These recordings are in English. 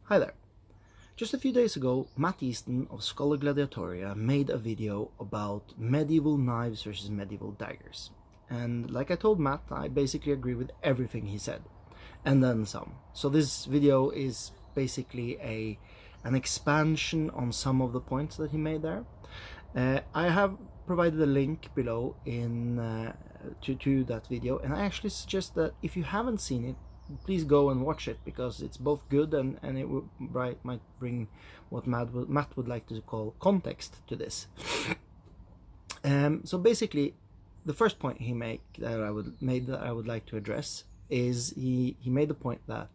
Hi there. Just a few days ago, Matt Easton of Scholagladiatoria made a video about medieval knives versus medieval daggers. And like I told Matt, I basically agree with everything he said, and then some. So this video is basically an expansion on some of the points that he made there. I have provided a link below to that video, and I actually suggest that if you haven't seen it, please go and watch it, because it's both good and it might bring what Matt would like to call context to this. So basically, the first point he made that I would like to address is he made the point that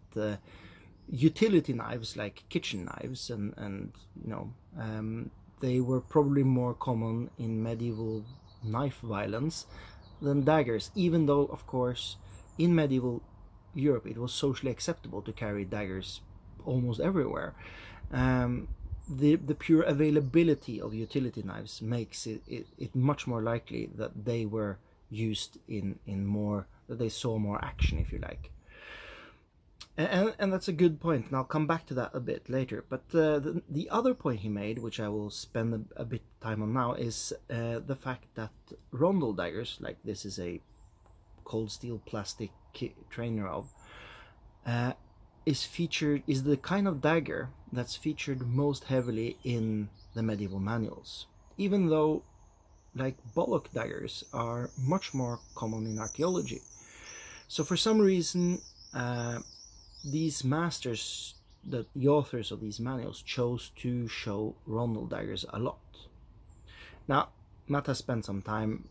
utility knives like kitchen knives and they were probably more common in medieval knife violence than daggers, even though of course in medieval Europe it was socially acceptable to carry daggers almost everywhere. The pure availability of utility knives makes it much more likely that they were used in more, that they saw more action, if you like. And that's a good point, and I'll come back to that a bit later. But the other point he made, which I will spend a bit time on now, is the fact that rondel daggers, like this is a cold steel plastic trainer of, is the kind of dagger that's featured most heavily in the medieval manuals, even though like bollock daggers are much more common in archaeology. So for some reason these masters, the authors of these manuals, chose to show rondel daggers a lot. Now Matt has spent some time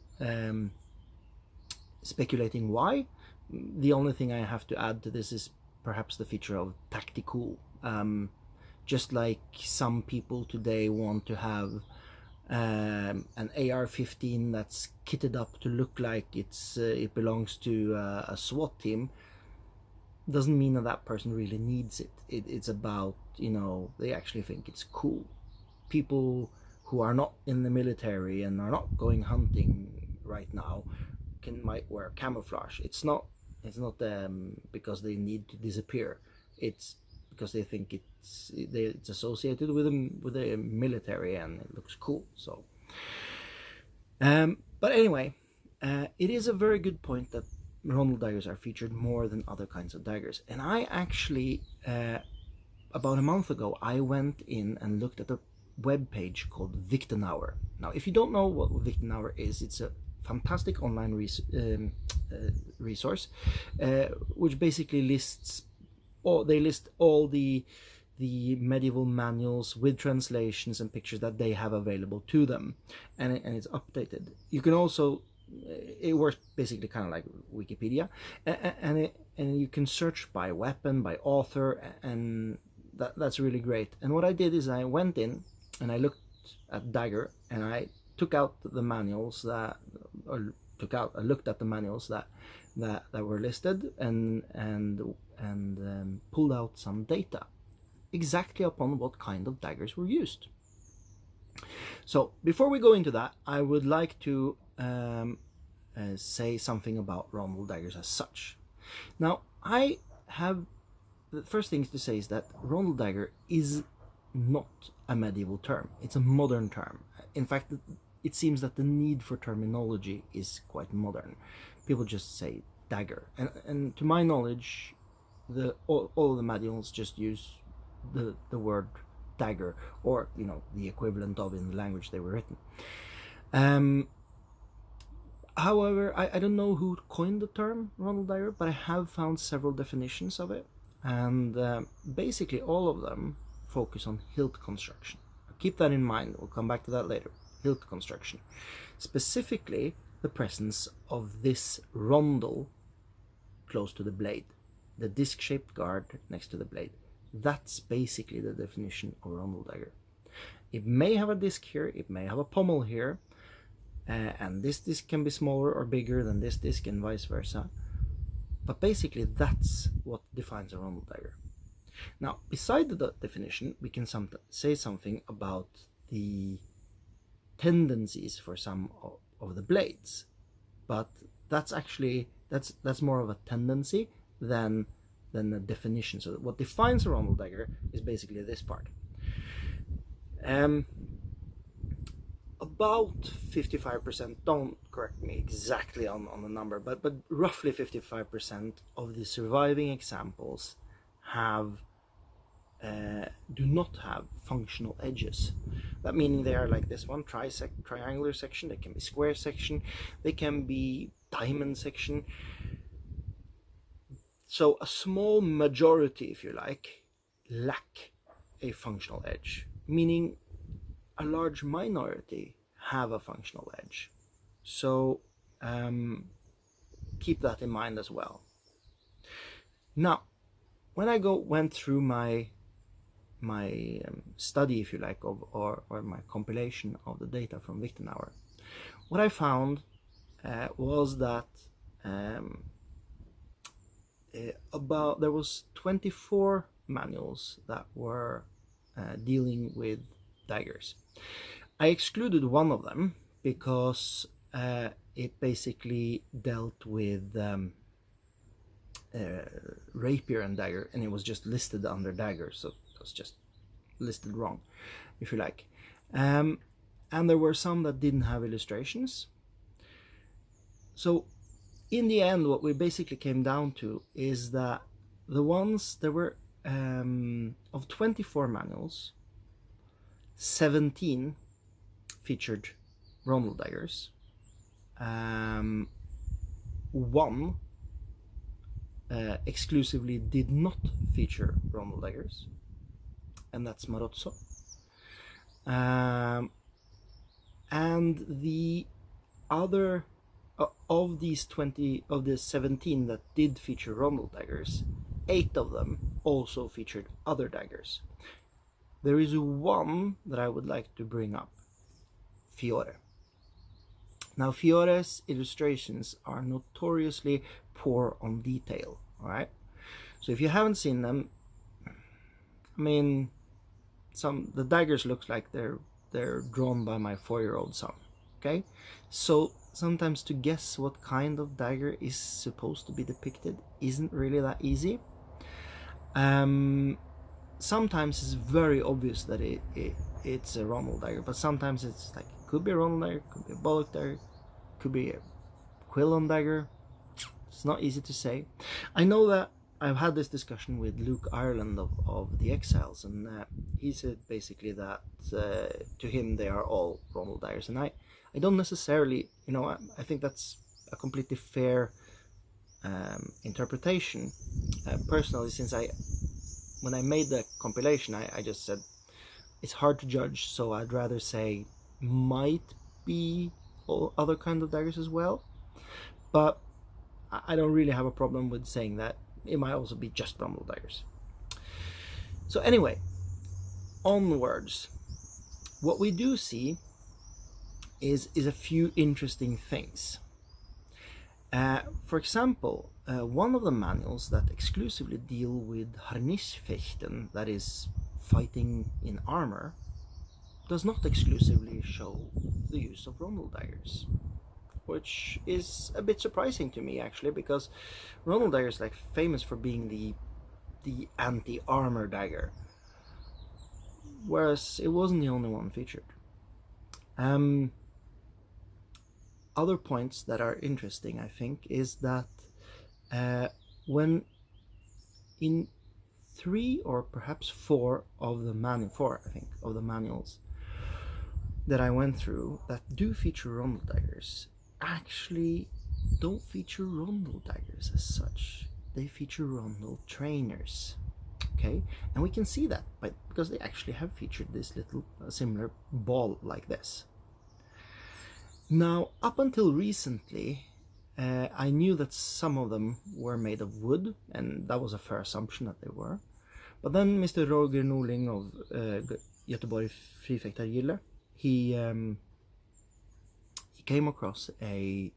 speculating why. The only thing I have to add to this is perhaps the feature of tactical. Just like some people today want to have an AR-15 that's kitted up to look like it belongs to a SWAT team, doesn't mean that person really needs it. It's about, they actually think it's cool. People who are not in the military and are not going hunting right now might wear camouflage. It's not because they need to disappear. It's because they think it's associated with the military and it looks cool. So but anyway, it is a very good point that rondel daggers are featured more than other kinds of daggers. And I actually about a month ago I went in and looked at a web page called Victenauer. Now if you don't know what Victenauer is, it's a fantastic online resource which basically lists all the medieval manuals with translations and pictures that they have available to them, and it's updated. You can also, it works basically kind of like Wikipedia, and you can search by weapon, by author, and that's really great. And what I did is I went in and I looked at dagger, and I took out the manuals I looked at the manuals that were listed, and pulled out some data exactly upon what kind of daggers were used. So before we go into that, I would like to say something about rondel daggers as such. Now the first thing to say is that rondel dagger is not a medieval term. It's a modern term. In fact, it seems that the need for terminology is quite modern. People just say dagger, and to my knowledge, all of the manuals just use the word dagger, or the equivalent of in the language they were written. However, I don't know who coined the term rondel dagger, but I have found several definitions of it, and basically all of them focus on hilt construction. Keep that in mind, we'll come back to that later. Hilt construction, specifically the presence of this rondel close to the blade, the disc-shaped guard next to the blade. That's basically the definition of rondel dagger. It may have a disc here, it may have a pommel here, and this disc can be smaller or bigger than this disc and vice versa, but basically that's what defines a rondel dagger. Now beside the definition, we can say something about the tendencies for some of the blades, but that's more of a tendency than than a definition. So what defines a rondel dagger is basically this part. About 55%, don't correct me exactly on the number, but roughly 55% of the surviving examples have do not have functional edges. That meaning they are like this one, triangular section, they can be square section, they can be diamond section. So a small majority, if you like, lack a functional edge, meaning a large minority have a functional edge. So keep that in mind as well. Now, when I went through my study, if you like, of or my compilation of the data from Victor, what I found was that there was 24 manuals that were dealing with daggers. I excluded one of them because it basically dealt with rapier and dagger, and it was just listed under dagger, so it was just listed wrong, if you like. And there were some that didn't have illustrations. So in the end, what we basically came down to is that there were of 24 manuals, 17 featured rondel daggers. One exclusively did not feature rondel daggers, and that's Marozzo. And the other of the 17 that did feature rondel daggers, 8 of them also featured other daggers. There is one that I would like to bring up, Fiore. Now, Fiore's illustrations are notoriously poor on detail, alright? So if you haven't seen them, I mean, the daggers look like they're drawn by my 4-year-old son, okay? So sometimes to guess what kind of dagger is supposed to be depicted isn't really that easy. Sometimes it's very obvious that it's a rondel dagger, but sometimes it's like, could be a rondel dagger, could be a bollock dagger, could be a quillon dagger. It's not easy to say. I know that I've had this discussion with Luke Ireland of the Exiles, and he said basically that to him they are all rondel daggers, and I don't necessarily, I think that's a completely fair interpretation. Personally, since when I made the compilation, I just said it's hard to judge, so I'd rather say might be all other kinds of daggers as well, but I don't really have a problem with saying that it might also be just rondel daggers. So anyway, onwards, what we do see is a few interesting things. For example, one of the manuals that exclusively deal with Harnischfechten, that is fighting in armor, does not exclusively show the use of rondel daggers, which is a bit surprising to me actually, because rondel dagger is like famous for being the anti-armor dagger, whereas it wasn't the only one featured. Other points that are interesting, I think, is that when in 3 or perhaps 4 of the manuals that I went through that do feature rondel daggers actually don't feature rondel daggers as such. They feature rondel trainers. Okay, and we can see that because they actually have featured this little similar ball like this. Now, up until recently, I knew that some of them were made of wood, and that was a fair assumption that they were. But then Mr. Roger Norling of Göteborg Frifäktargille, he came across a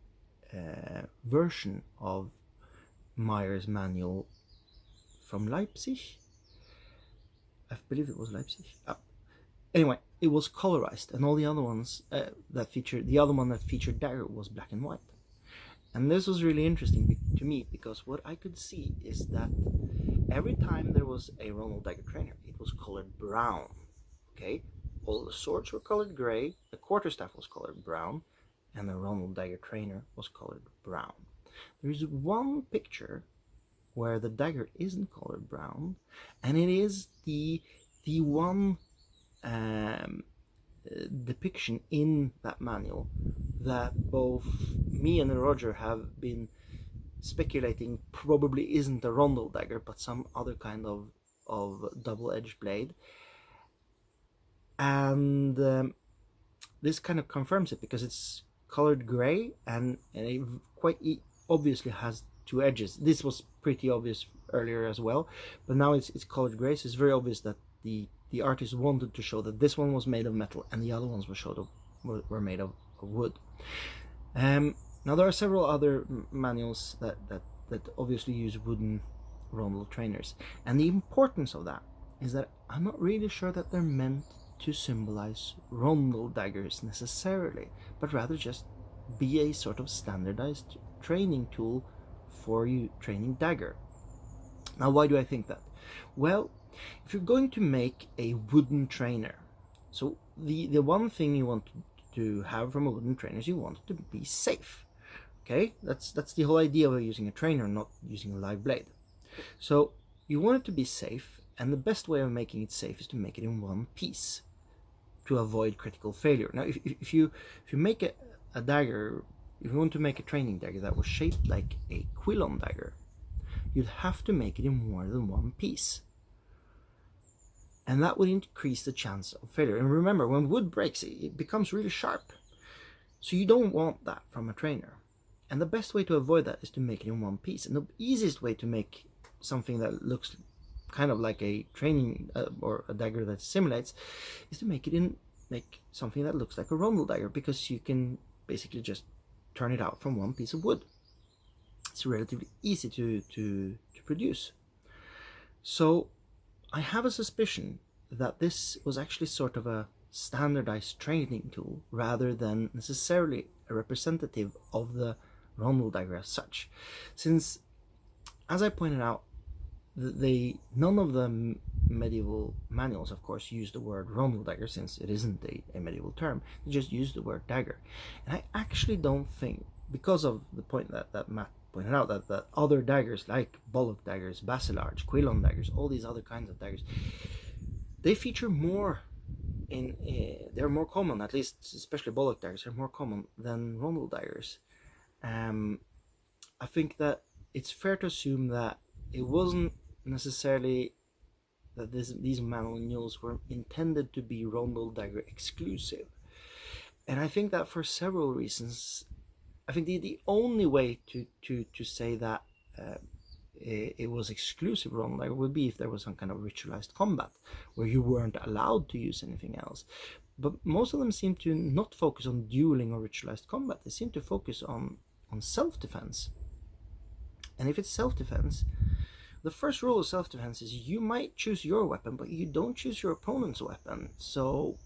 version of Meyer's manual from Leipzig. I believe it was Leipzig. Anyway, it was colorized, and all the other ones the other one that featured dagger was black and white. And this was really interesting to me, because what I could see is that every time there was a Ronald dagger trainer, it was colored brown. Okay, all the swords were colored gray, the quarterstaff was colored brown, and the Ronald dagger trainer was colored brown. There is one picture where the dagger isn't colored brown, and it is the one depiction in that manual that both me and Roger have been speculating probably isn't a rondel dagger but some other kind of double-edged blade, and this kind of confirms it because it's colored gray and it quite obviously has two edges. This was pretty obvious earlier as well, but now it's colored gray, so it's very obvious that the artist wanted to show that this one was made of metal and the other ones were made of wood. Now there are several other manuals that obviously use wooden rondel trainers, and the importance of that is that I'm not really sure that they're meant to symbolize rondel daggers necessarily, but rather just be a sort of standardized training tool for you training dagger. Now, why do I think that? Well, if you're going to make a wooden trainer, so the one thing you want to have from a wooden trainer is you want it to be safe. Okay, that's the whole idea of using a trainer, not using a live blade. So you want it to be safe, and the best way of making it safe is to make it in one piece to avoid critical failure. Now, if you make a dagger, if you want to make a training dagger that was shaped like a quillon dagger, you'd have to make it in more than one piece, and that would increase the chance of failure. And remember, when wood breaks, it becomes really sharp, so you don't want that from a trainer. And the best way to avoid that is to make it in one piece. And the easiest way to make something that looks kind of like a training or a dagger that simulates is to make something that looks like a rondel dagger, because you can basically just turn it out from one piece of wood. It's relatively easy to produce. So I have a suspicion that this was actually sort of a standardized training tool rather than necessarily a representative of the rondel dagger as such, since, as I pointed out, none of the medieval manuals, of course, use the word rondel dagger, since it isn't a medieval term. They just use the word dagger. And I actually don't think, because of the point that Matt pointed out, that other daggers like bollock daggers, basilarge, quillon daggers, all these other kinds of daggers, they feature more they're more common, at least especially bollock daggers are more common than rondel daggers. I think that it's fair to assume that it wasn't necessarily that these manuals were intended to be rondel dagger exclusive, and I think that for several reasons. I think the only way to say that it was exclusive rondel dagger would be if there was some kind of ritualized combat where you weren't allowed to use anything else. But most of them seem to not focus on dueling or ritualized combat. They seem to focus on self-defense. And if it's self-defense, the first rule of self-defense is you might choose your weapon, but you don't choose your opponent's weapon. So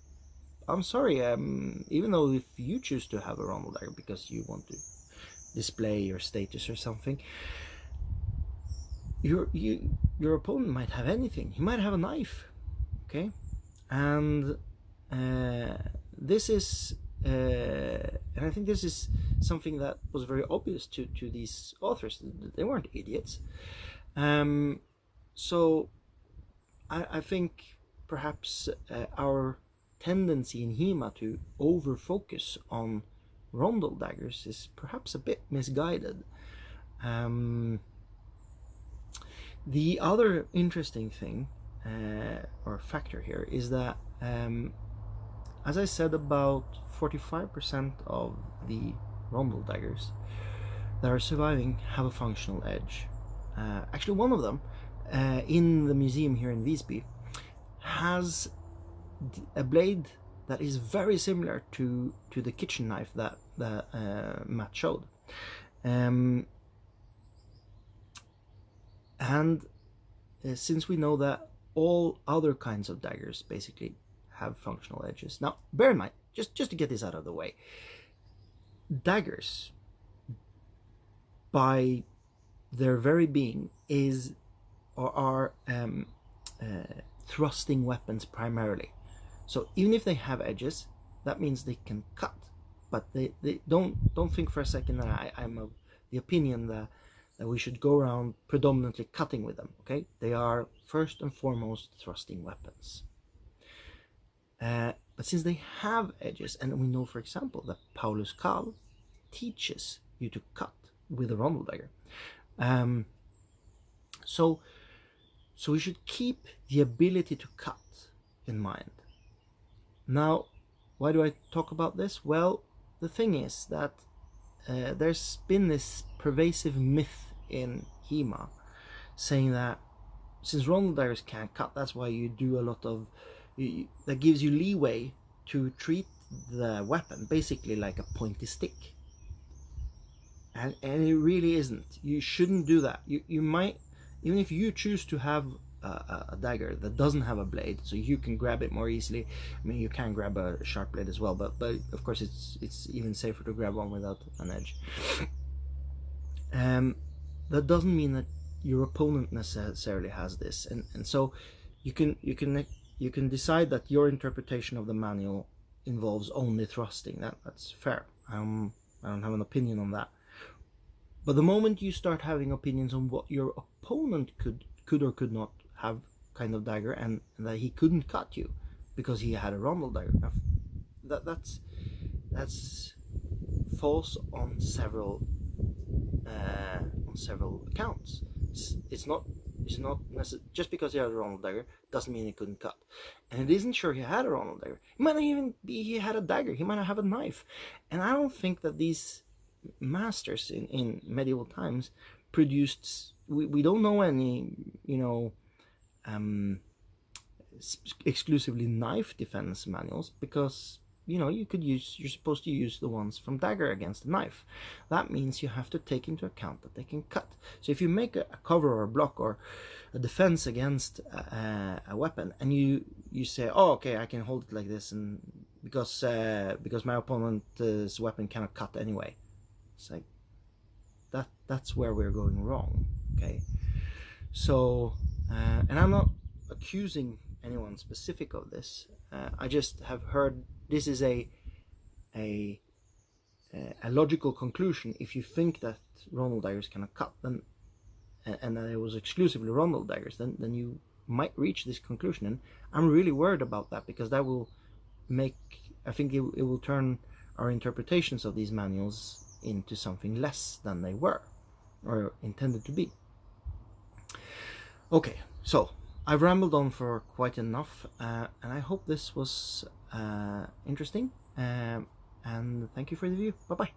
I'm sorry, even though if you choose to have a rondel dagger because you want to display your status or something, your opponent might have anything. He might have a knife, okay? And this is and I think this is something that was very obvious to these authors. They weren't idiots. So I think perhaps our tendency in HEMA to over-focus on rondel daggers is perhaps a bit misguided. The other interesting thing or factor here is that as I said, about 45% of the rondel daggers that are surviving have a functional edge. Actually, one of them in the museum here in Visby has a blade that is very similar to the kitchen knife that Matt showed. And since we know that all other kinds of daggers basically have functional edges. Now, bear in mind, just to get this out of the way, daggers, by their very being, are thrusting weapons primarily. So even if they have edges, that means they can cut. But they don't think for a second that I'm of the opinion that we should go around predominantly cutting with them. Okay, they are first and foremost thrusting weapons. But since they have edges, and we know, for example, that Paulus Kahl teaches you to cut with a rondel dagger, so we should keep the ability to cut in mind. Now, why do I talk about this? Well, the thing is that there's been this pervasive myth in HEMA saying that since rondel daggers can't cut, that's why you do a lot of that gives you leeway to treat the weapon basically like a pointy stick, and it really isn't. You shouldn't do that. You might, even if you choose to have a dagger that doesn't have a blade, so you can grab it more easily. I mean, you can grab a sharp blade as well, but of course it's even safer to grab one without an edge. That doesn't mean that your opponent necessarily has this, and so you can decide that your interpretation of the manual involves only thrusting. That's fair. I don't have an opinion on that. But the moment you start having opinions on what your opponent could or could not have kind of dagger, and that he couldn't cut you because he had a rondel dagger, that's false on several accounts. It's not necessarily just because he had a rondel dagger doesn't mean he couldn't cut, and it isn't sure he had a rondel dagger. It might not even be he had a dagger. He might not have a knife, and I don't think that these masters in medieval times produced. We don't know any, exclusively knife defense manuals, because you're supposed to use the ones from dagger against the knife. That means you have to take into account that they can cut. So if you make a cover or a block or a defense against a weapon, and you say, oh, okay, I can hold it like this, and because my opponent's weapon cannot cut anyway, it's like that's where we're going wrong. Okay, so and I'm not accusing anyone specific of this. I just have heard this is a logical conclusion. If you think that rondel daggers cannot cut, then and that it was exclusively rondel daggers, then you might reach this conclusion. And I'm really worried about that, because that will I think it will turn our interpretations of these manuals into something less than they were or intended to be. Okay, so I've rambled on for quite enough, and I hope this was interesting, and thank you for the view. Bye bye.